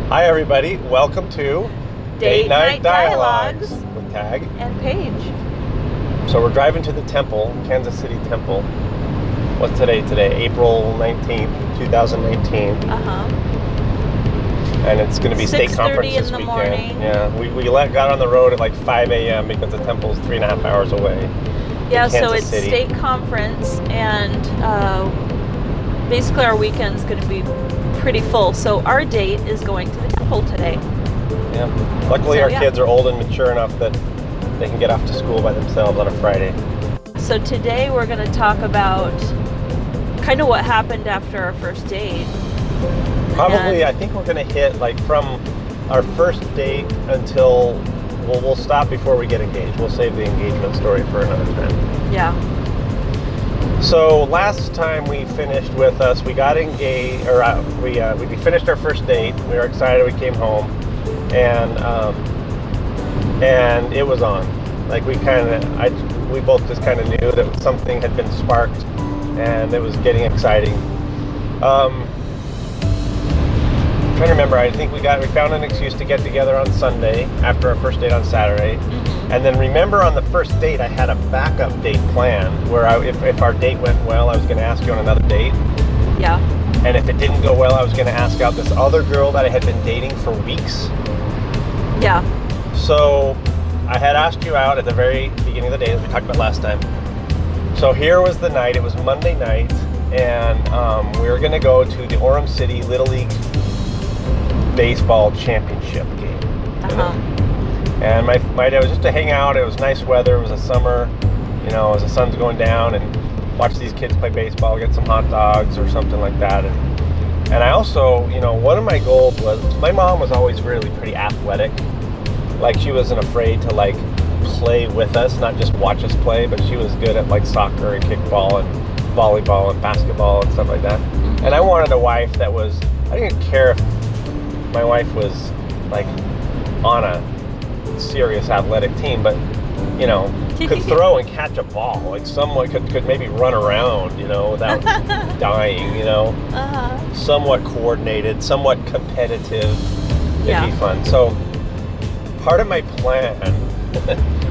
Hi everybody, welcome to Date Night Dialogues with Tag and Paige. So we're driving to the temple, Kansas City Temple. What's today? April 19th, 2019. And it's going to be state conference this weekend. Morning. Yeah, we got on the road at like 5 a.m. because the temple's 3.5 hours away. Yeah, so it's City. state conference, and basically our weekend's going to be pretty full. So our date is going to the temple today. Yeah. Luckily our kids are old and mature enough that they can get off to school by themselves on a Friday. So today we're going to talk about kind of what happened after our first date. Probably, I think we're going to hit like from our first date until we'll stop before we get engaged. We'll save the engagement story for another time. Yeah. So last time we finished with us, we got engaged, or we finished our first date. We were excited. We came home, and it was on. Like we both just kind of knew that something had been sparked, and it was getting exciting. I'm trying to remember. I think we found an excuse to get together on Sunday after our first date on Saturday. And then remember on the first date, I had a backup date planned where if our date went well, I was going to ask you on another date. Yeah. And if it didn't go well, I was going to ask out this other girl that I had been dating for weeks. Yeah. So I had asked you out at the very beginning of the day, as we talked about last time. So here was the night. It was Monday night, and we were going to go to the Orem City Little League baseball championship game. And my idea was just to hang out. It was nice weather. It was a summer, as the sun's going down, and watch these kids play baseball, get some hot dogs or something like that. And I also, one of my goals was, my mom was always really pretty athletic. Like she wasn't afraid to like play with us, not just watch us play, but she was good at like soccer and kickball and volleyball and basketball and stuff like that. And I wanted a wife that was, I didn't care if my wife was like on a serious athletic team, but could throw and catch a ball. Like someone could maybe run around, without dying, somewhat coordinated, somewhat competitive. It'd be fun. So part of my plan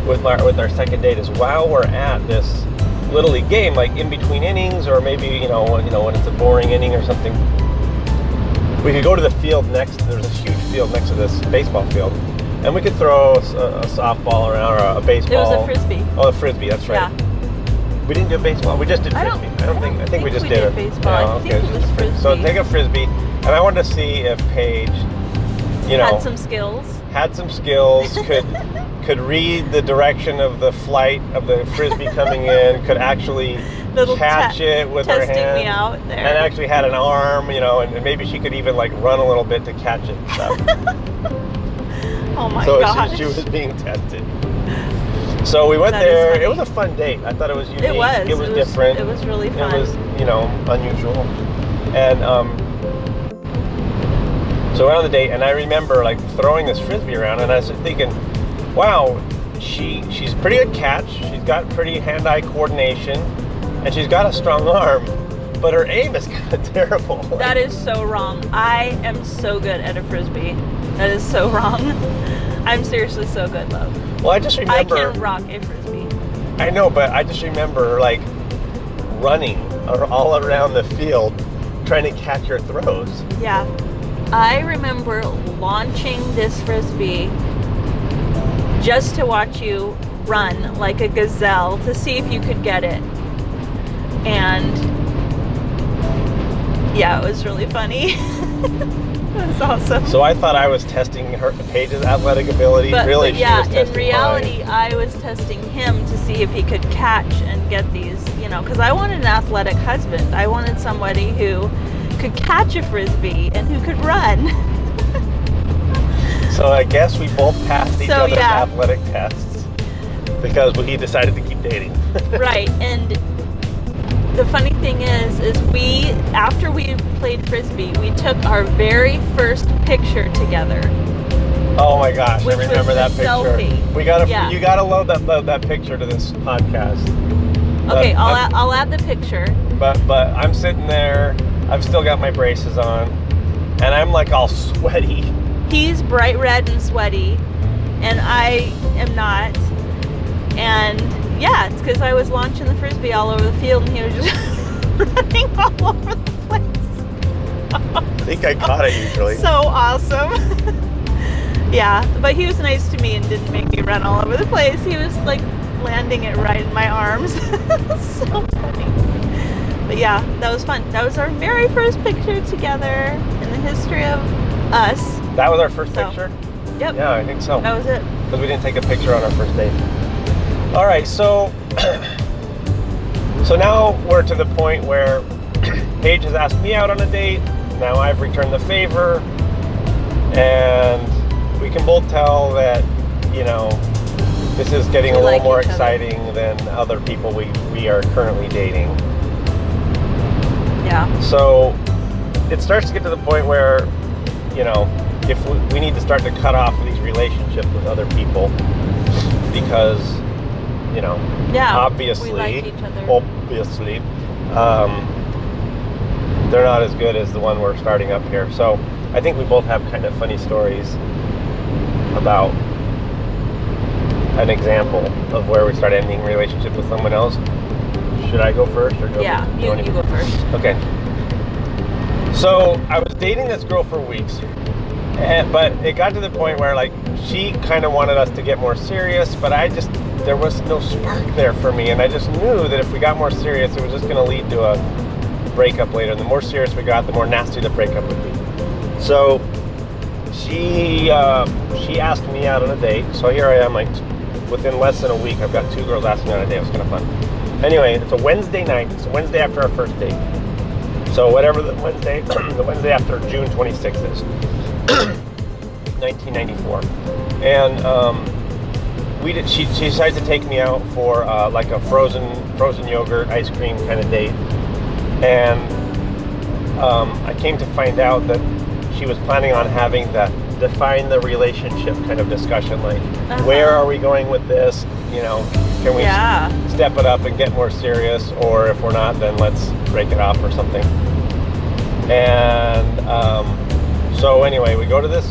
with our second date is while we're at this Little League game, like in between innings, or maybe when it's a boring inning or something, we could go to the field next. There's this huge field next to this baseball field, and we could throw a softball around or a baseball. It was a frisbee. Oh, a frisbee. That's right. Yeah. We didn't do baseball. We just did frisbee. I think we just did it. Baseball. I think it was frisbee. So take a frisbee, and I wanted to see if Paige, had some skills. Could read the direction of the flight of the frisbee coming in, could actually catch it with her hand. Testing me out there. And actually had an arm, and maybe she could even like run a little bit to catch it and stuff. Oh my gosh. So she was being tested. So we went there. It was a fun date. I thought it was unique. It was different. It was really fun. It was, unusual. And so we went on the date, and I remember like throwing this frisbee around, and I was thinking, wow, she's pretty good catch. She's got pretty hand-eye coordination, and she's got a strong arm, but her aim is kind of terrible. That is so wrong. I am so good at a frisbee. That is so wrong. I'm seriously so good, love. Well, I just remember I can rock a frisbee. I know, but I just remember like running all around the field trying to catch your throws. Yeah. I remember launching this frisbee just to watch you run like a gazelle to see if you could get it. And yeah, it was really funny. It was awesome. So I thought I was testing Paige's athletic ability. But in reality, I was testing him to see if he could catch and get these, because I wanted an athletic husband. I wanted somebody who could catch a frisbee and who could run. So I guess we both passed each other's athletic tests because he decided to keep dating. Right, and the funny thing is after we played frisbee, we took our very first picture together. Oh my gosh, I remember that picture. Selfie. You gotta load that picture to this podcast. Okay, I'll add the picture. But I'm sitting there. I've still got my braces on, and I'm like all sweaty he's bright red and sweaty, and I am not. And yeah, it's because I was launching the Frisbee all over the field, and he was just running all over the place. I think I caught it usually. So awesome. Yeah, but he was nice to me and didn't make me run all over the place. He was like landing it right in my arms. So funny. But yeah, that was fun. That was our very first picture together in the history of us. That was our first So, picture? Yep, Yeah, I think so. that was it. Because we didn't take a picture on our first date. All right, so now we're to the point where Paige has asked me out on a date. Now I've returned the favor, and we can both tell that, you know, this is getting We a little like more each other. exciting than other people we are currently dating. Yeah. So it starts to get to the point where, you know, if we need to start to cut off these relationships with other people because, you know, Yeah. obviously, we like each other. they're not as good as the one we're starting up here. So I think we both have kind of funny stories about an example of where we start ending a relationship with someone else. Should I go first or go? Yeah, you go first. Okay. So I was dating this girl for weeks, but it got to the point where like she kind of wanted us to get more serious, but there was no spark there for me, and I just knew that if we got more serious, it was just going to lead to a breakup later. And the more serious we got, the more nasty the breakup would be. So she asked me out on a date. So here I am, like within less than a week, I've got 2 girls asking me out on a date. It was kind of fun. Anyway, it's a Wednesday night. It's a Wednesday after our first date. So whatever the Wednesday after June 26th is, 1994, and she decides to take me out for like a frozen yogurt ice cream kind of date, and I came to find out that she was planning on having that define the relationship kind of discussion, like where are we going with this? You know, can we step it up and get more serious, or if we're not, then let's break it off or something. And so anyway, we go to this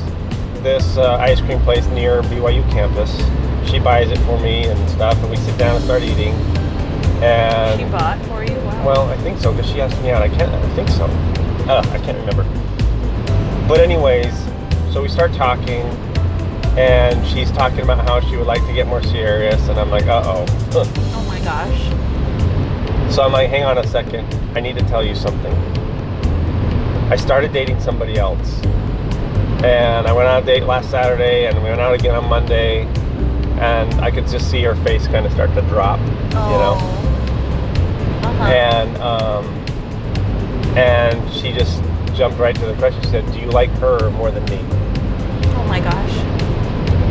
ice cream place near BYU campus. She buys it for me and stuff, and we sit down and start eating. And She bought for you? Wow. well, I think so, because she asked me out. I think so. I can't remember. But anyways, so we start talking, and she's talking about how she would like to get more serious, and I'm like, uh-oh. Oh my gosh. So I'm like, hang on a second. I need to tell you something. I started dating somebody else. And I went on a date last Saturday, and we went out again on Monday, and I could just see her face kind of start to drop, you know? And she just jumped right to the question. She said, do you like her more than me? Oh my gosh.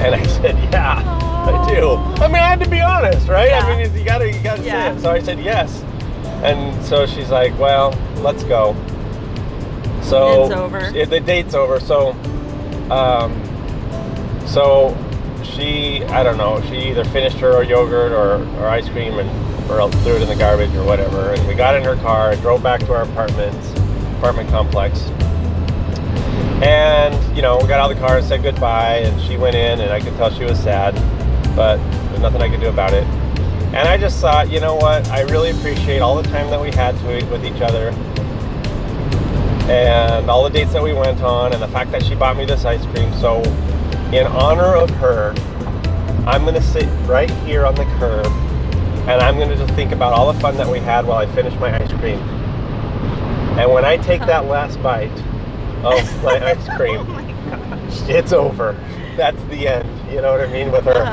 And I said, yeah, I do. I mean, I had to be honest, right? Yeah. I mean, you gotta say it. So I said yes. And so she's like, well, let's go. So It's over. The date's over. So she, I don't know, she either finished her yogurt or ice cream or else threw it in the garbage or whatever. And we got in her car and drove back to our apartment complex. And, you know, we got out of the car and said goodbye, and she went in, and I could tell she was sad, but there's nothing I could do about it. And I just thought, you know what, I really appreciate all the time that we had with each other, and all the dates that we went on, and the fact that she bought me this ice cream. So in honor of her, I'm going to sit right here on the curb, and I'm going to just think about all the fun that we had while I finish my ice cream. And when I take that last bite of my ice cream, Oh my gosh. it's over. That's the end, you know what I mean, with her.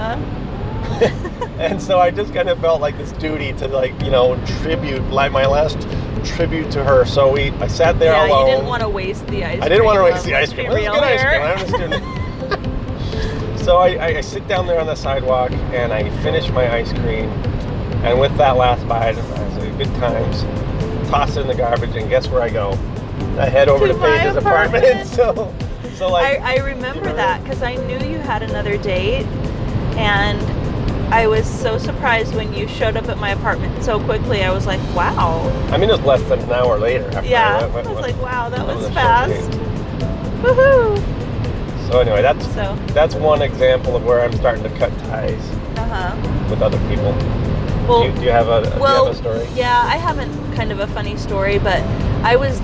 And so I just kind of felt like this duty to, like, you know, my last tribute to her. So I sat there alone. Yeah, you didn't want to waste the ice cream. I didn't want to waste the ice cream. It was Real good ice cream. here. I'm a student. So I sit down there on the sidewalk, and I finish my ice cream. And with that last bite, I say, good times. Toss it in the garbage, and guess where I go? I head over to To my Paige's apartment. So like, I remember that because I knew you had another date, and I was so surprised when you showed up at my apartment so quickly. I was like, wow. I mean, it was less than an hour later. After Yeah, I I was like, wow, that was a short fast. date. Woohoo! So anyway, So, that's one example of where I'm starting to cut ties with other people. well, Do you have a story? Yeah, I haven't kind of a funny story, but it was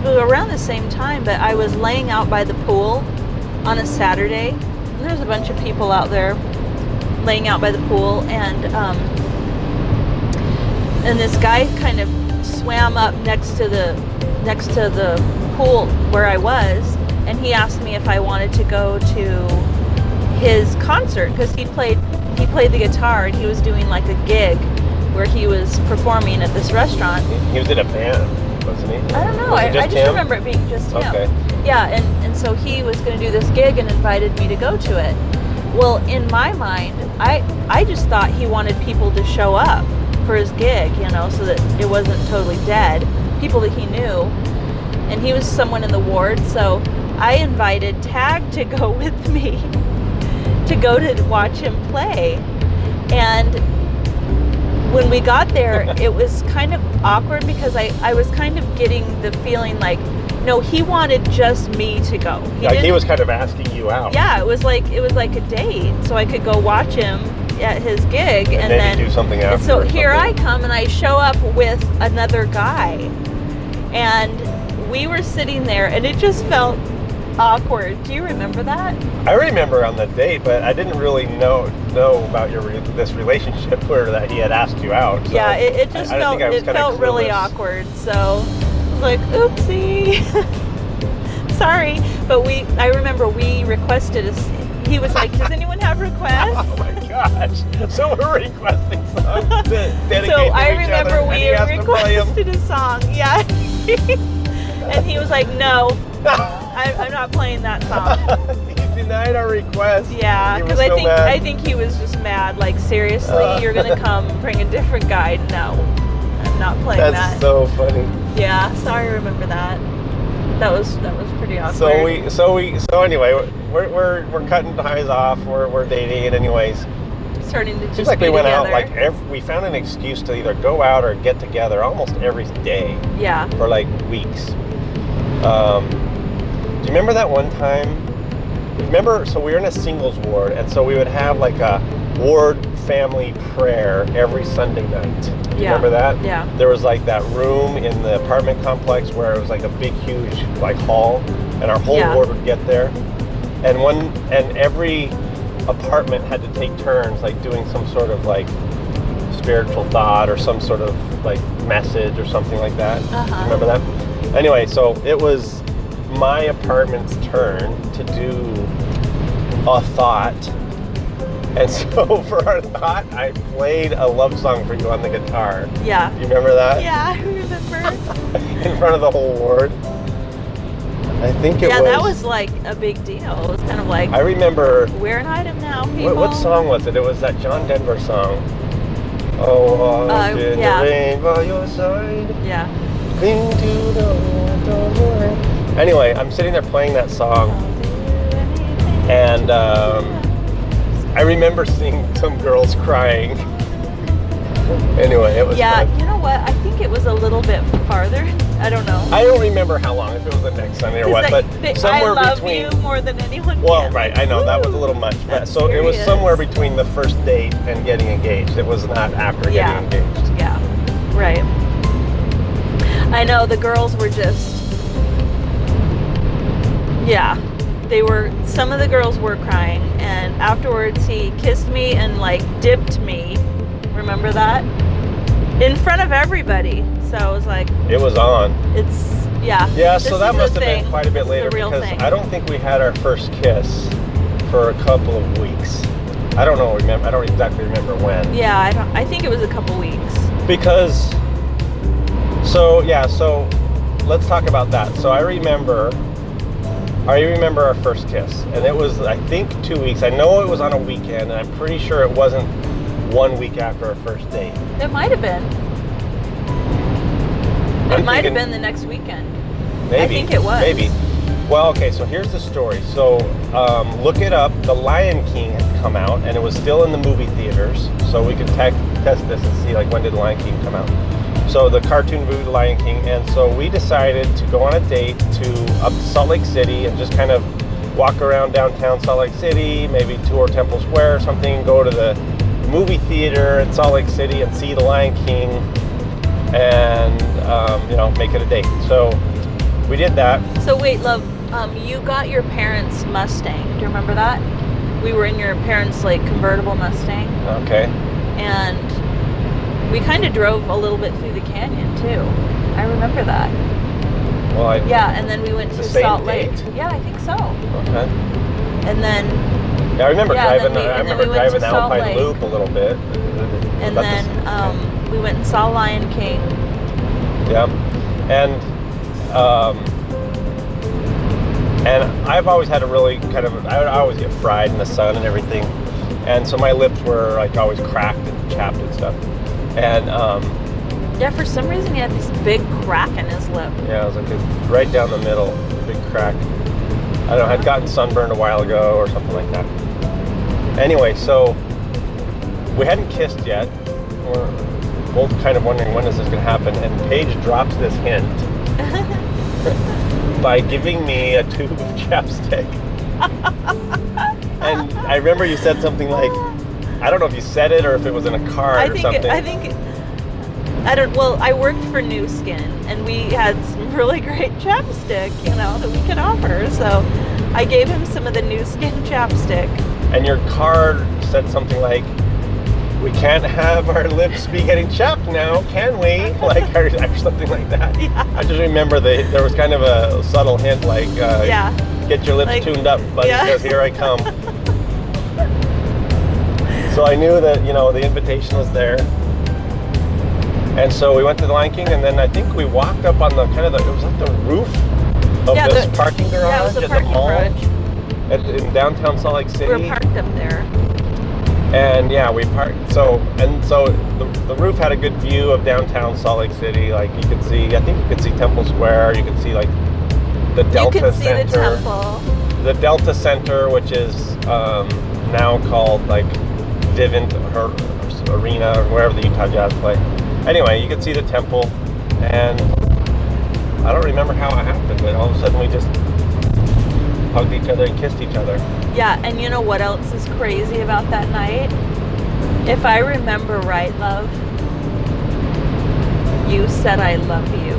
around the same time, but I was laying out by the pool on a Saturday, and there's a bunch of people out there laying out by the pool, and this guy kind of swam up next to the pool where I was, and he asked me if I wanted to go to his concert, because he played the guitar, and he was doing like a gig where he was performing at this restaurant. He was in a band, wasn't he? I don't know. Was it I just remember it being just him. Okay. Yeah, and so he was going to do this gig and invited me to go to it. Well, in my mind, I just thought he wanted people to show up for his gig, so that it wasn't totally dead. People that he knew. And he was someone in the ward, so I invited Tag to go with me to go to watch him play. And when we got there, it was kind of awkward because I was kind of getting the feeling like, no, he wanted just me to go. He was kind of asking you out. Yeah, it was like a date, so I could go watch him at his gig and then do something after. And so here I come, and I show up with another guy, and we were sitting there, and it just felt awkward. Do you remember that? I remember on the date, but I didn't really know about this relationship where that he had asked you out. So yeah, it just felt really awkward. So I was like, oopsie. Sorry, but I remember we requested he was like, does anyone have requests? Oh my gosh. So we're requesting songs to dedicate so to I each remember other, we requested a song. Yeah. And he was like, no, I'm not playing that song. He denied our request. Yeah, because I think he was just mad. Like, seriously, you're gonna come bring a different guy? No, I'm not playing that. That's so funny. Yeah, sorry, I remember that. That was pretty awkward. So anyway, we're cutting ties off. We're dating, and anyways. Starting to just seems like be we went together. out we found an excuse to either go out or get together almost every day. Yeah. For like weeks. Do you remember that one time? So we were in a singles ward, and so we would have like a ward family prayer every Sunday night. Do you remember that? Yeah. There was like that room in the apartment complex where it was like a big, huge like hall, and our whole ward would get there. And every apartment had to take turns like doing some sort of like spiritual thought or some sort of like message or something like that. Remember that? Anyway, so it was my apartment's turn to do a thought, and so for our thought I played a love song for you on the guitar. Yeah. You remember that? Yeah, I remember. In front of the whole ward. I think it was. Yeah, that was like a big deal. It was kind of like, I remember. We're an item now, people. What song was it? It was that John Denver song. Oh, did the rain by your side? Yeah. Cling to the water. Anyway, I'm sitting there playing that song, and I remember seeing some girls crying. Anyway, it was fun. You know what? I think it was a little bit farther. I don't know. I don't remember how long, if it was the next Sunday or what, but somewhere I love between. You more than anyone. Well, can. right, I know that was a little much, but so serious. it was somewhere between the first date and getting engaged. It was not after getting engaged. Yeah, right. I know the girls were just. Yeah, some of the girls were crying, and afterwards he kissed me and like dipped me. Remember that? In front of everybody. So I was like, it was on. Yeah, so that must have been quite a bit later, because I don't think we had our first kiss for a couple of weeks. I don't exactly remember when. Yeah, I think it was a couple weeks. Because so let's talk about that. So I remember our first kiss, and it was, I think, 2 weeks. I know it was on a weekend, and I'm pretty sure it wasn't 1 week after our first date. It might have been. It might have been the next weekend. Maybe. I think it was. Maybe. Well, okay, so here's the story. So look it up. The Lion King had come out, and it was still in the movie theaters. So we could test this and see, like, when did The Lion King come out? So the cartoon movie, The Lion King. And so we decided to go on a date to Salt Lake City and just kind of walk around downtown Salt Lake City, maybe tour Temple Square or something, go to the movie theater in Salt Lake City and see The Lion King, and make it a date. So we did that. So wait, love, you got your parents' Mustang. Do you remember that? We were in your parents' like convertible Mustang. Okay. And we kind of drove a little bit through the canyon too. I remember that. Well, yeah, and then we went to the same Salt Lake. date? Yeah, I think so. Okay. And then Yeah, I remember driving. I and then remember we went driving to the Salt Alpine Lake. Loop a little bit. And then we went and saw Lion King. Yeah, and I've always had a really kind of, I always get fried in the sun and everything, and so my lips were like always cracked and chapped and stuff. And yeah, for some reason he had this big crack in his lip. yeah, it was like right down the middle, a big crack. I don't know, I'd gotten sunburned a while ago or something like that. Anyway, so we hadn't kissed yet. We're both kind of wondering when is this going to happen, and Paige drops this hint by giving me a tube of chapstick. And I remember you said something like, I don't know if you said it or if it was in a card or something. I worked for New Skin, and we had some really great chapstick, that we could offer. So I gave him some of the New Skin chapstick. And your card said something like, we can't have our lips be getting chapped now, can we? Like, or something like that. Yeah. I just remember there was kind of a subtle hint like, get your lips tuned up, buddy, because here I come. So I knew that, the invitation was there. And so we went to the Lion King, and then I think we walked up on it was like the roof of this parking garage yeah, it was a at parking the mall garage. in downtown Salt Lake City. We were parked up there. And yeah, we parked. So the roof had a good view of downtown Salt Lake City. Like I think you could see Temple Square. You could see like the Delta You could see Center. the temple. The Delta Center, which is now called like Vivint Arena or wherever the Utah Jazz play. Anyway, you could see the temple, and I don't remember how it happened, but all of a sudden we just hugged each other and kissed each other. Yeah, and you know what else is crazy about that night? If I remember right, love, you said I love you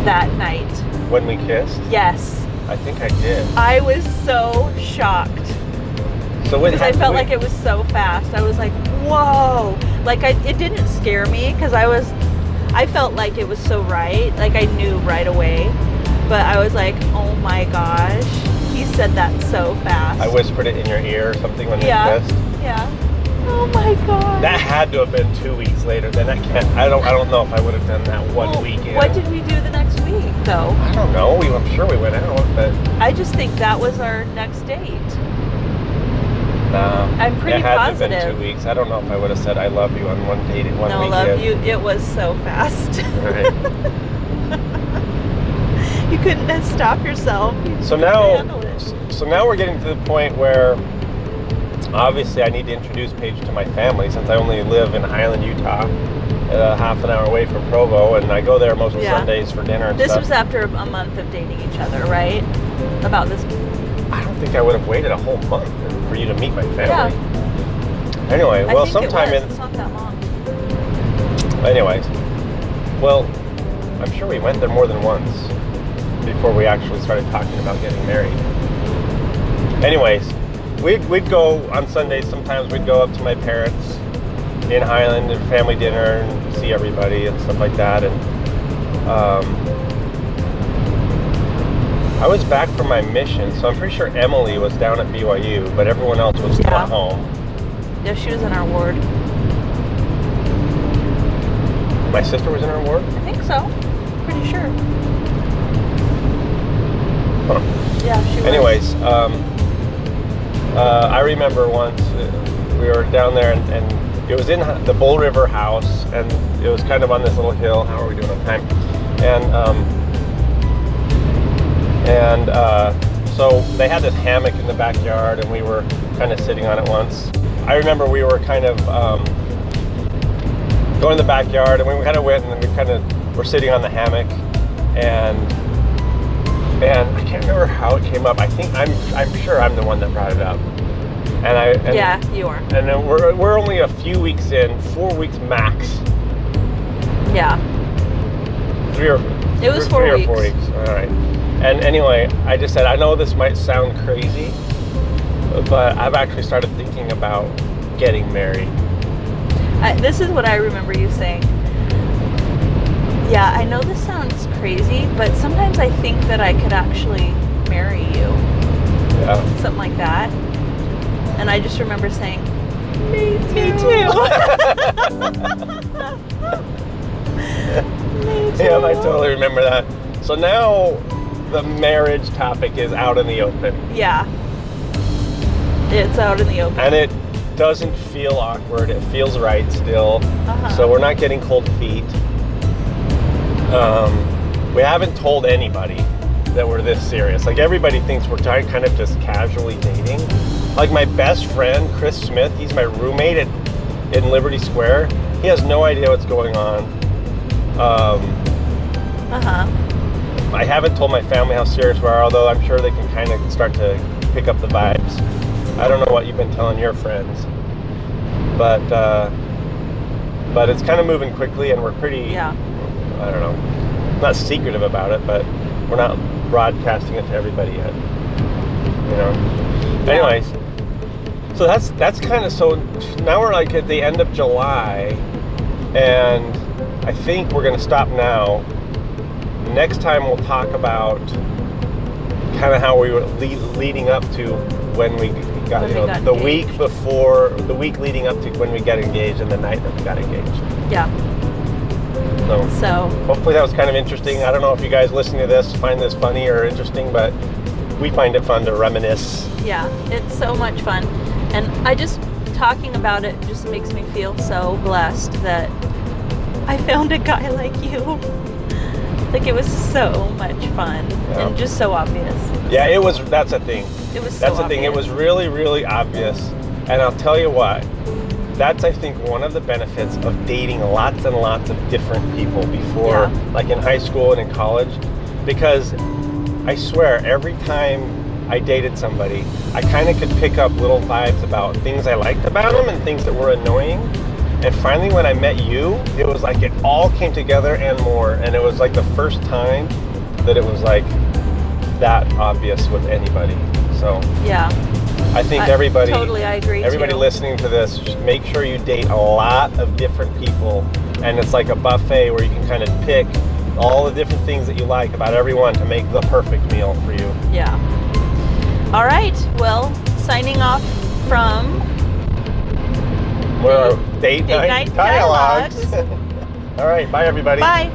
that night. When we kissed? Yes. I think I did. I was so shocked. So because I felt like it was so fast. I was like, whoa. Like it didn't scare me because I felt like it was so right. Like I knew right away. But I was like, oh my gosh. He said that so fast. I whispered it in your ear or something when we kissed. Yeah. Oh my god. That had to have been 2 weeks later. Then I don't know if I would have done that one weekend. What did we do the next week though? I don't know. I'm sure we went out, but I just think that was our next date. nah. I'm pretty it had positive. to have been 2 weeks. I don't know if I would have said I love you on one date one no, weekend. love you. It was so fast. Right. You couldn't stop yourself. So now we're getting to the point where obviously I need to introduce Paige to my family since I only live in Highland, Utah, half an hour away from Provo, and I go there most Sundays for dinner and this stuff. was after a month of dating each other, right? About this. I don't think I would have waited a whole month for you to meet my family. Yeah. Anyway, well, sometime it's not that long. Anyways, well, I'm sure we went there more than once before we actually started talking about getting married. Anyways, we'd go on Sundays. Sometimes we'd go up to my parents in Highland and family dinner and see everybody and stuff like that. And I was back from my mission, so I'm pretty sure Emily was down at BYU, but everyone else was still at home. Yeah, she was in our ward. My sister was in our ward? I think so. Pretty sure. Huh. Yeah, she was. Anyways, I remember once we were down there and it was in the Bull River house, and it was kind of on this little hill. How are we doing on time? And so they had this hammock in the backyard, and we were kind of sitting on it once. I remember we were kind of going to the backyard, and we kind of went and we kind of were sitting on the hammock, and And I can't remember how it came up. I think I'm sure I'm the one that brought it up. And Yeah, you are. And then we're only a few weeks in, 4 weeks max. Yeah. It was 4 3 or weeks. 4 weeks. All right. And anyway, I just said, I know this might sound crazy, but I've actually started thinking about getting married. This is what I remember you saying. Yeah, I know this sounds crazy, but sometimes I think that I could actually marry you. Yeah. Something like that. And I just remember saying, me too. Me too. Me too. Yeah, I totally remember that. So now the marriage topic is out in the open. Yeah. It's out in the open. And it doesn't feel awkward. It feels right still. Uh-huh. So we're not getting cold feet. We haven't told anybody that we're this serious. Like, everybody thinks we're kind of just casually dating. Like, my best friend, Chris Smith, he's my roommate in Liberty Square. He has no idea what's going on. I haven't told my family how serious we are, although I'm sure they can kind of start to pick up the vibes. I don't know what you've been telling your friends, but it's kind of moving quickly, and we're pretty, I don't know, not secretive about it, but we're not broadcasting it to everybody yet, you know? Yeah. Anyways, so that's kind of, so now we're like at the end of July, and I think we're going to stop now. Next time we'll talk about kind of how we were leading up to when we got, the week before, the week leading up to when we got engaged, and the night that we got engaged. Yeah. So hopefully that was kind of interesting. I don't know if you guys listening to this find this funny or interesting, but we find it fun to reminisce. Yeah, it's so much fun. And talking about it just makes me feel so blessed that I found a guy like you. Like, it was so much fun and just so obvious. Yeah, it was. That's the thing. It was so That's the obvious. thing. It was really, really obvious. And I'll tell you what, that's, I think, one of the benefits of dating lots and lots of different people before, like in high school and in college. Because I swear, every time I dated somebody, I kind of could pick up little vibes about things I liked about them and things that were annoying. And finally, when I met you, it was like it all came together and more. And it was like the first time that it was like that obvious with anybody. So yeah, I think everybody, I agree. Everybody too. listening to this, just make sure you date a lot of different people. And it's like a buffet where you can kind of pick all the different things that you like about everyone to make the perfect meal for you. Yeah. All right. Well, signing off from Date night dialogues. All right. Bye, everybody. Bye.